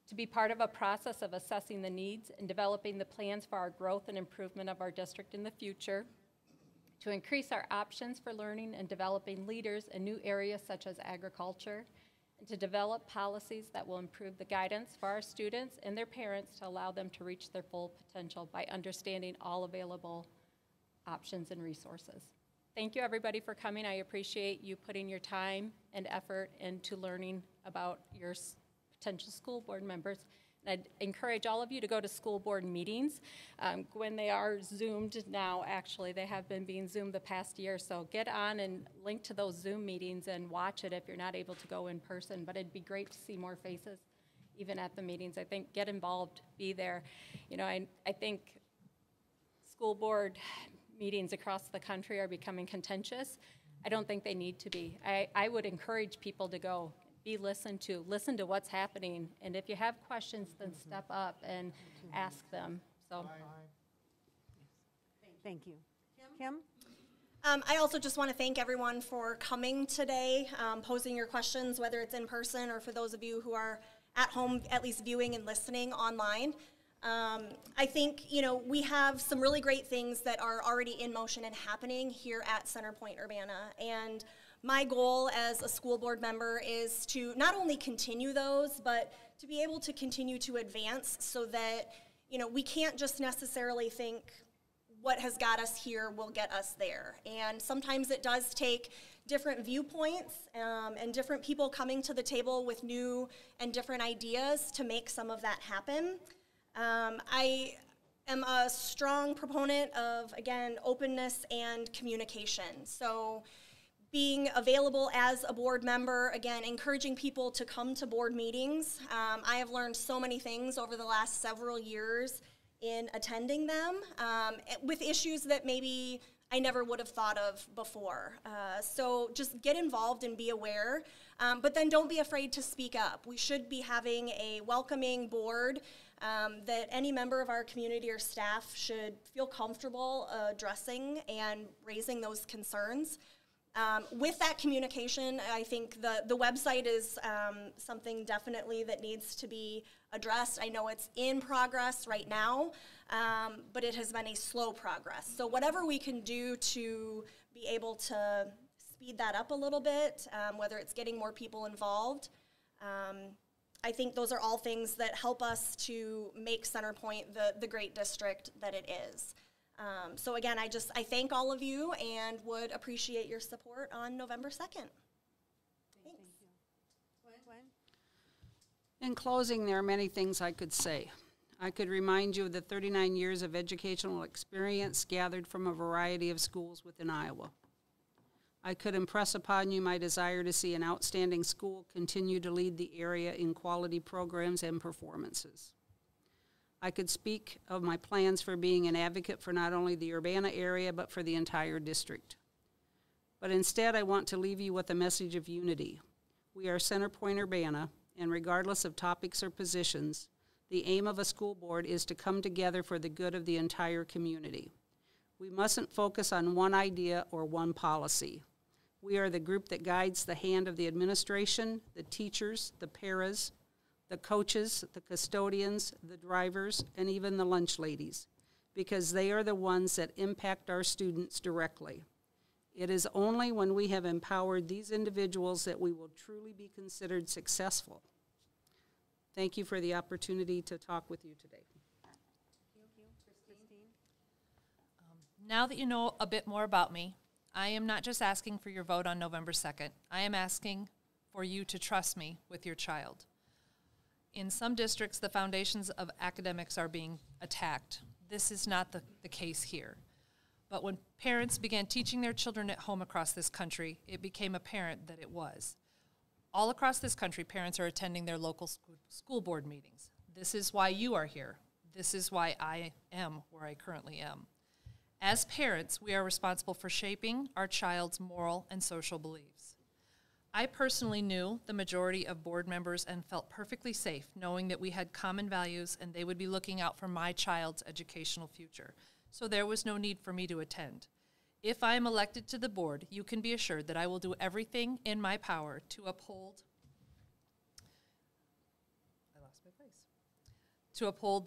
Speaker 5: to be part of a process of assessing the needs and developing the plans for our growth and improvement of our district in the future, to increase our options for learning and developing leaders in new areas such as agriculture, and to develop policies that will improve the guidance for our students and their parents to allow them to reach their full potential by understanding all available options and resources. Thank you, everybody, for coming. I appreciate you putting your time and effort into learning about your potential school board members. And I'd encourage all of you to go to school board meetings. When they are Zoomed now, actually, they have been being Zoomed the past year, so get on and link to those Zoom meetings and watch it if you're not able to go in person. But it'd be great to see more faces, even at the meetings. I think get involved, be there. You know, I think school board meetings across the country are becoming contentious. I don't think they need to be. I would encourage people to go, be listened to, listen to what's happening, and if you have questions, then step up and ask them. So,
Speaker 2: Thank you. Kim?
Speaker 6: I also just want to thank everyone for coming today, posing your questions, whether it's in person or for those of you who are at home, at least viewing and listening online. I think, you know, we have some really great things that are already in motion and happening here at Center Point-Urbana. And my goal as a school board member is to not only continue those, but to be able to continue to advance so that, you know, we can't just necessarily think what has got us here will get us there. And sometimes it does take different viewpoints and different people coming to the table with new and different ideas to make some of that happen. I am a strong proponent of, again, openness and communication. So being available as a board member, again, encouraging people to come to board meetings. I have learned so many things over the last several years in attending them with issues that maybe I never would have thought of before. So just get involved and be aware, but then don't be afraid to speak up. We should be having a welcoming board that any member of our community or staff should feel comfortable addressing and raising those concerns. With that communication, I think the website is something definitely that needs to be addressed. I know it's in progress right now, but it has been a slow progress. So whatever we can do to be able to speed that up a little bit, whether it's getting more people involved, I think those are all things that help us to make Centerpoint the great district that it is. So again, I thank all of you and would appreciate your support on November 2nd. Thanks.
Speaker 3: In closing, there are many things I could say. I could remind you of the 39 years of educational experience gathered from a variety of schools within Iowa. I could impress upon you my desire to see an outstanding school continue to lead the area in quality programs and performances. I could speak of my plans for being an advocate for not only the Urbana area, but for the entire district. But instead, I want to leave you with a message of unity. We are Center Point-Urbana, and regardless of topics or positions, the aim of a school board is to come together for the good of the entire community. We mustn't focus on one idea or one policy. We are the group that guides the hand of the administration, the teachers, the paras, the coaches, the custodians, the drivers, and even the lunch ladies, because they are the ones that impact our students directly. It is only when we have empowered these individuals that we will truly be considered successful. Thank you for the opportunity to talk with you today.
Speaker 4: Now that you know a bit more about me, I am not just asking for your vote on November 2nd. I am asking for you to trust me with your child. In some districts, the foundations of academics are being attacked. This is not the case here. But when parents began teaching their children at home across this country, it became apparent that it was. All across this country, parents are attending their local school board meetings. This is why you are here. This is why I am where I currently am. As parents, we are responsible for shaping our child's moral and social beliefs. I personally knew the majority of board members and felt perfectly safe knowing that we had common values and they would be looking out for my child's educational future. So there was no need for me to attend. If I am elected to the board, you can be assured that I will do everything in my power to uphold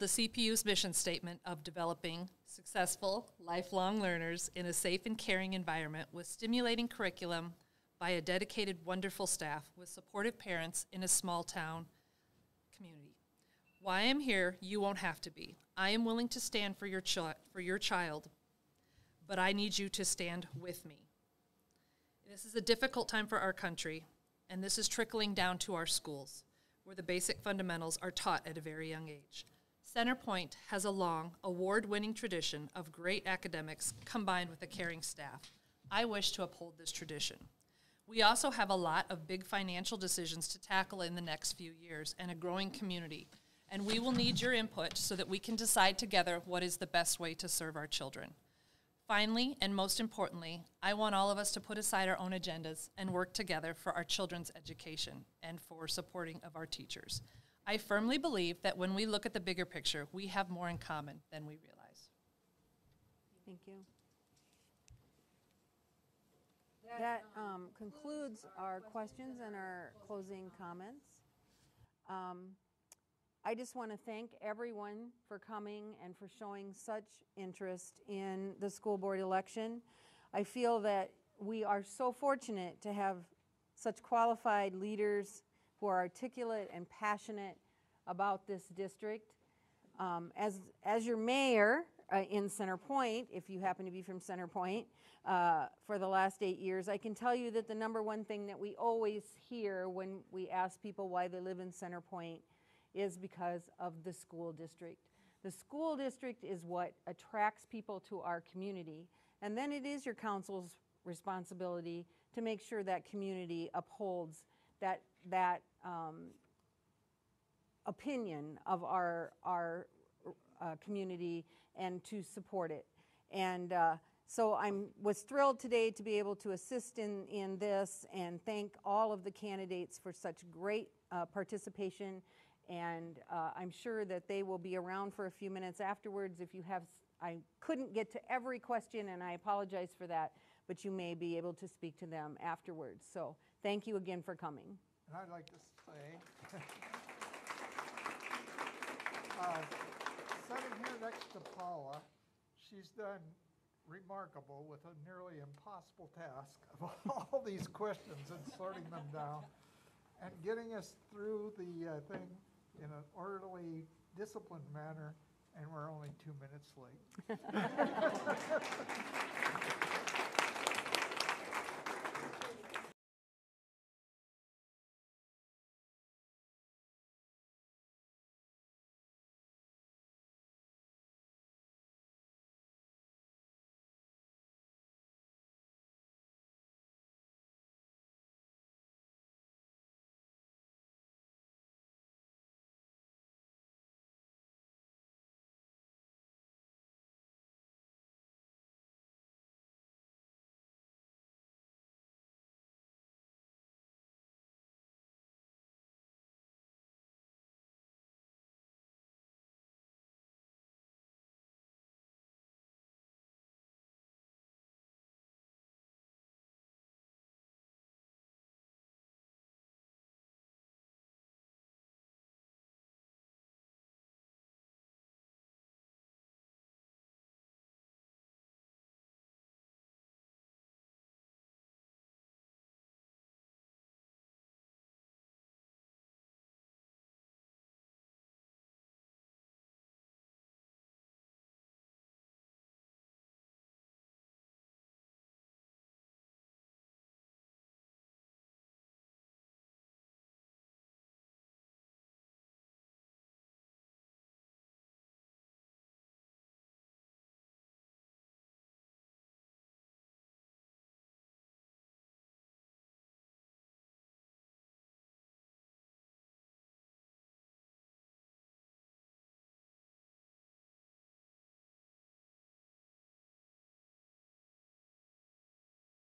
Speaker 4: the CPU's mission statement of developing successful, lifelong learners in a safe and caring environment with stimulating curriculum by a dedicated, wonderful staff with supportive parents in a small town community. Why I'm here, you won't have to be. I am willing to stand for your child, but I need you to stand with me. This is a difficult time for our country, and this is trickling down to our schools, where the basic fundamentals are taught at a very young age. Center Point has a long, award-winning tradition of great academics combined with a caring staff. I wish to uphold this tradition. We also have a lot of big financial decisions to tackle in the next few years and a growing community, and we will need your input so that we can decide together what is the best way to serve our children. Finally, and most importantly, I want all of us to put aside our own agendas and work together for our children's education and for supporting of our teachers. I firmly believe that when we look at the bigger picture, we have more in common than we realize.
Speaker 2: Thank you. That concludes our questions and our closing comments. I just want to thank everyone for coming and for showing such interest in the school board election. I feel that we are so fortunate to have such qualified leaders who are articulate and passionate about this district. As your mayor in Center Point, if you happen to be from Center Point, for the last 8 years, I can tell you that the number one thing that we always hear when we ask people why they live in Center Point is because of the school district. The school district is what attracts people to our community, and then it is your council's responsibility to make sure that community upholds that opinion of our community and to support it. And so I was thrilled today to be able to assist in this and thank all of the candidates for such great participation. And I'm sure that they will be around for a few minutes afterwards. If you have, I couldn't get to every question, and I apologize for that, but you may be able to speak to them afterwards. So thank you again for coming.
Speaker 7: And I'd like to say, sitting here next to Paula, she's done remarkable with a nearly impossible task of all these questions and sorting them down and getting us through the thing in an orderly, disciplined manner, and we're only 2 minutes late.